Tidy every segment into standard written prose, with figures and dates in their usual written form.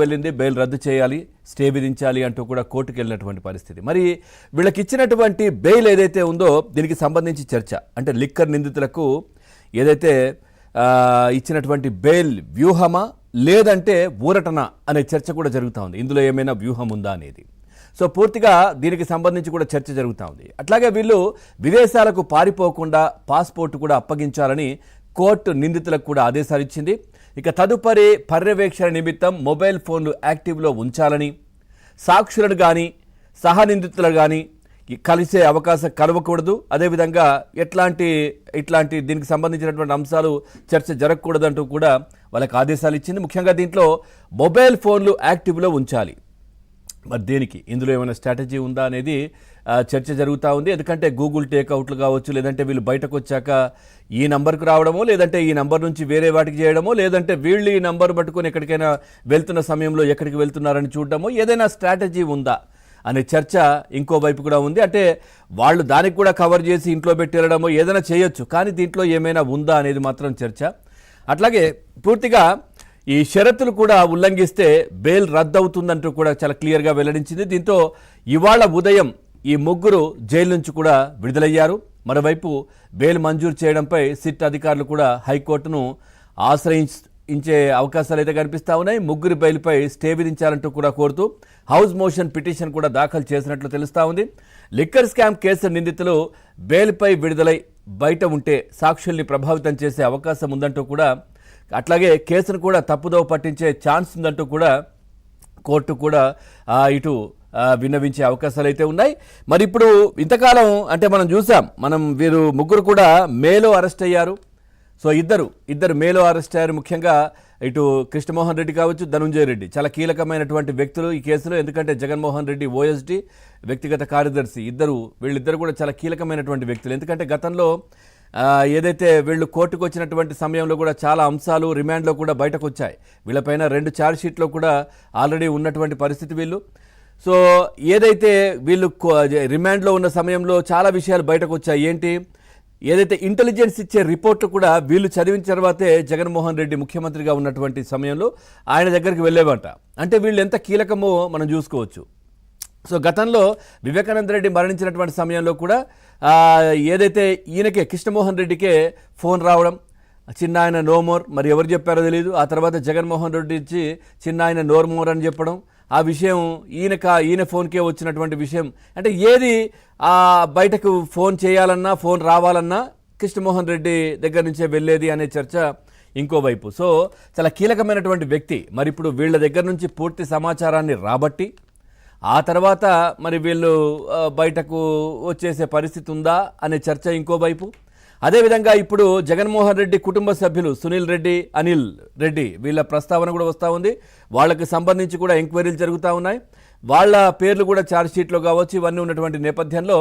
వెళ్ళింది, బెయిల్ రద్దు చేయాలి, స్టే విధించాలి అంటూ కూడా కోర్టుకు వెళ్ళినటువంటి పరిస్థితి. మరి వీళ్ళకి ఇచ్చినటువంటి బెయిల్ ఏదైతే ఉందో దీనికి సంబంధించి చర్చ, అంటే లిక్కర్ నిందితులకు ఏదైతే ఇచ్చినటువంటి బెయిల్ వ్యూహమా లేదంటే ఊరటన అనే చర్చ కూడా జరుగుతూ ఉంది. ఇందులో ఏమైనా వ్యూహం ఉందా అనేది. సో పూర్తిగా దీనికి సంబంధించి కూడా చర్చ జరుగుతూ ఉంది. అట్లాగే వీళ్ళు విదేశాలకు పారిపోకుండా పాస్పోర్ట్ కూడా అప్పగించాలని కోర్టు నిందితులకు కూడా ఆదేశాలు ఇచ్చింది. ఇక తదుపరి పర్యవేక్షణ నిమిత్తం మొబైల్ ఫోన్లు యాక్టివ్లో ఉంచాలని, సాక్షులను కానీ సహనిందితులు కానీ కలిసే అవకాశం కలవకూడదు, అదేవిధంగా ఇట్లాంటి దీనికి సంబంధించినటువంటి అంశాలు చర్చ జరగకూడదంటూ కూడా వాళ్ళకి ఆదేశాలు ఇచ్చింది. ముఖ్యంగా దీంట్లో మొబైల్ ఫోన్లు యాక్టివ్లో ఉంచాలి. మరి దేనికి, ఇందులో ఏమైనా స్ట్రాటజీ ఉందా అనేది చర్చ జరుగుతూ ఉంది. ఎందుకంటే గూగుల్ టేక్అవుట్లు కావచ్చు, లేదంటే వీళ్ళు బయటకు వచ్చాక ఈ నంబర్కు రావడమో, లేదంటే ఈ నంబర్ నుంచి వేరే వాటికి చేయడమో, లేదంటే వీళ్ళు ఈ నంబర్ పట్టుకొని ఎక్కడికైనా వెళ్తున్న సమయంలో ఎక్కడికి వెళ్తున్నారని చూడడమో, ఏదైనా స్ట్రాటజీ ఉందా అనే చర్చ ఇంకో వైపు కూడా ఉంది. అంటే వాళ్ళు దానికి కూడా కవర్ చేసి ఇంట్లో పెట్టి వెళ్ళడమో ఏదైనా చేయొచ్చు, కానీ దీంట్లో ఏమైనా ఉందా అనేది మాత్రం చర్చ. అట్లాగే పూర్తిగా ఈ షరతులు కూడా ఉల్లంఘిస్తే బెయిల్ రద్దవుతుందంటూ కూడా చాలా క్లియర్గా వెల్లడించింది. దీంతో ఇవాళ ఉదయం ఈ ముగ్గురు జైలు నుంచి కూడా విడుదలయ్యారు. మరోవైపు బెయిల్ మంజూరు చేయడంపై సిట్ అధికారులు కూడా హైకోర్టును ఆశ్రయించే అవకాశాలు అయితే కనిపిస్తూ ఉన్నాయి. ముగ్గురు బెయిల్పై స్టే విధించాలంటూ కూడా కోరుతూ హౌస్ మోషన్ పిటిషన్ కూడా దాఖలు చేసినట్లు తెలుస్తూ ఉంది. లిక్కర్ స్కామ్ కేసు నిందితులు బెయిల్పై విడుదలై బయట ఉంటే సాక్షుల్ని ప్రభావితం చేసే అవకాశం ఉందంటూ కూడా, అట్లాగే కేసును కూడా తప్పుదోవ పట్టించే ఛాన్స్ ఉందంటూ కూడా కోర్టు కూడా ఇటు విన్నవించే అవకాశాలు అయితే ఉన్నాయి. మరి ఇప్పుడు ఇంతకాలం అంటే మనం చూసాం, వీరు ముగ్గురు కూడా మేలో అరెస్ట్ అయ్యారు. సో ఇద్దరు మేలో అరెస్ట్ అయ్యారు. ముఖ్యంగా ఇటు కృష్ణమోహన్ రెడ్డి కావచ్చు, ధనుంజయ రెడ్డి చాలా కీలకమైనటువంటి వ్యక్తులు ఈ కేసులో. ఎందుకంటే జగన్మోహన్ రెడ్డి ఓఎస్డి వ్యక్తిగత కార్యదర్శి, వీళ్ళిద్దరు కూడా చాలా కీలకమైనటువంటి వ్యక్తులు. ఎందుకంటే గతంలో ఏదైతే వీళ్ళు కోర్టుకు వచ్చినటువంటి సమయంలో కూడా చాలా అంశాలు రిమాండ్లో కూడా బయటకు వచ్చాయి. వీళ్ళపైన 2 ఛార్జ్ షీట్లో కూడా ఆల్రెడీ ఉన్నటువంటి పరిస్థితి వీళ్ళు. సో ఏదైతే వీళ్ళు రిమాండ్లో ఉన్న సమయంలో చాలా విషయాలు బయటకు వచ్చాయి. ఏదైతే ఇంటెలిజెన్స్ ఇచ్చే రిపోర్ట్లు కూడా వీళ్ళు చదివిన తర్వాతే జగన్మోహన్ రెడ్డి ముఖ్యమంత్రిగా ఉన్నటువంటి సమయంలో ఆయన దగ్గరికి వెళ్ళేవంట. అంటే వీళ్ళు ఎంత కీలకమో మనం చూసుకోవచ్చు. సో గతంలో వివేకానంద రెడ్డి మరణించినటువంటి సమయంలో కూడా ఏదైతే ఈయనకే కృష్ణమోహన్ రెడ్డికే ఫోన్ రావడం, చిన్న ఆయన నో మోర్, మరి ఎవరు చెప్పారో తెలియదు. ఆ తర్వాత జగన్మోహన్ రెడ్డి ఇచ్చి చిన్న ఆయన నో మోర్ అని చెప్పడం, ఆ విషయం ఈయన ఫోన్కే వచ్చినటువంటి విషయం. అంటే ఏది బయటకు ఫోన్ చేయాలన్నా ఫోన్ రావాలన్నా కృష్ణమోహన్ రెడ్డి దగ్గర నుంచే వెళ్ళేది అనే చర్చ ఇంకోవైపు. సో చాలా కీలకమైనటువంటి వ్యక్తి. మరి ఇప్పుడు వీళ్ళ దగ్గర నుంచి పూర్తి సమాచారాన్ని రాబట్టి ఆ తర్వాత మరి వీళ్ళు బయటకు వచ్చేసే పరిస్థితి ఉందా అనే చర్చ ఇంకోవైపు. అదేవిధంగా ఇప్పుడు జగన్మోహన్ రెడ్డి కుటుంబ సభ్యులు సునీల్ రెడ్డి, అనిల్ రెడ్డి వీళ్ళ ప్రస్తావన కూడా వస్తూ ఉంది. వాళ్ళకి సంబంధించి కూడా ఎంక్వైరీలు జరుగుతూ ఉన్నాయి. వాళ్ళ పేర్లు కూడా ఛార్జ్షీట్లో కావచ్చు, ఇవన్నీ ఉన్నటువంటి నేపథ్యంలో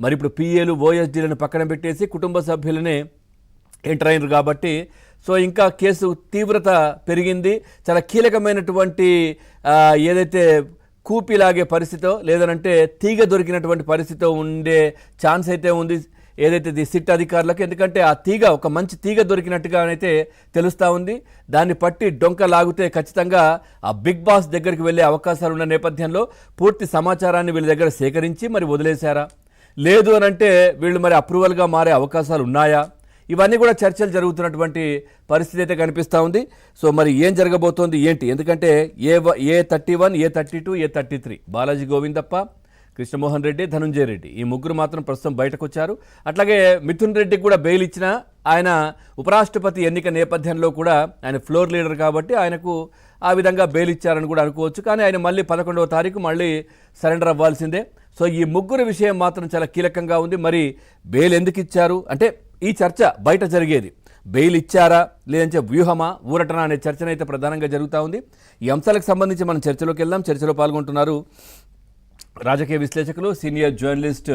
మరి ఇప్పుడు పిఏలు ఓఎస్డీలను పక్కన పెట్టేసి కుటుంబ సభ్యులనే ఎంటర్ అయినారు కాబట్టి సో ఇంకా కేసు తీవ్రత పెరిగింది. చాలా కీలకమైనటువంటి ఏదైతే కూపిలాగే పరిస్థితో, లేదనంటే తీగ దొరికినటువంటి పరిస్థితితో ఉండే ఛాన్స్ అయితే ఉంది ఏదైతే సిట్ అధికారులకు. ఎందుకంటే ఆ తీగ ఒక మంచి తీగ దొరికినట్టుగా అయితే తెలుస్తూ ఉంది. దాన్ని పట్టి డొంక లాగితే ఖచ్చితంగా ఆ బిగ్ బాస్ దగ్గరికి వెళ్ళే అవకాశాలు ఉన్న నేపథ్యంలో పూర్తి సమాచారాన్ని వీళ్ళ దగ్గర సేకరించి మరి వదిలేశారా, లేదు అనంటే వీళ్ళు మరి అప్రూవల్గా మారే అవకాశాలు ఉన్నాయా, ఇవన్నీ కూడా చర్చలు జరుగుతున్నటువంటి పరిస్థితి అయితే కనిపిస్తూ ఉంది. సో మరి ఏం జరగబోతోంది ఏంటి, ఎందుకంటే A31, A32, A33 Balaji Govindappa, Krishnamohan Reddy, Dhanunjaya Reddy ఈ ముగ్గురు మాత్రం ప్రస్తుతం బయటకు వచ్చారు. అట్లాగే మిథున్ రెడ్డికి కూడా బెయిల్ ఇచ్చిన ఆయన ఉపరాష్ట్రపతి ఎన్నిక నేపథ్యంలో కూడా ఆయన ఫ్లోర్ లీడర్ కాబట్టి ఆయనకు ఆ విధంగా బెయిల్ ఇచ్చారని కూడా అనుకోవచ్చు. కానీ ఆయన మళ్ళీ 11వ తారీఖు మళ్ళీ సరెండర్ అవ్వాల్సిందే. సో ఈ ముగ్గురు విషయం మాత్రం చాలా కీలకంగా ఉంది. మరి బెయిల్ ఎందుకు ఇచ్చారు అంటే ఈ చర్చ బయట జరిగేది, బెయిల్ ఇచ్చారా లేదంటే వ్యూహమా ఊరటన అనే చర్చనైతే ప్రధానంగా జరుగుతూ ఉంది. ఈ అంశాలకు సంబంధించి మనం చర్చలోకి వెళ్దాం. చర్చలో పాల్గొంటున్నారు రాజకీయ విశ్లేషకులు, సీనియర్ జర్నలిస్ట్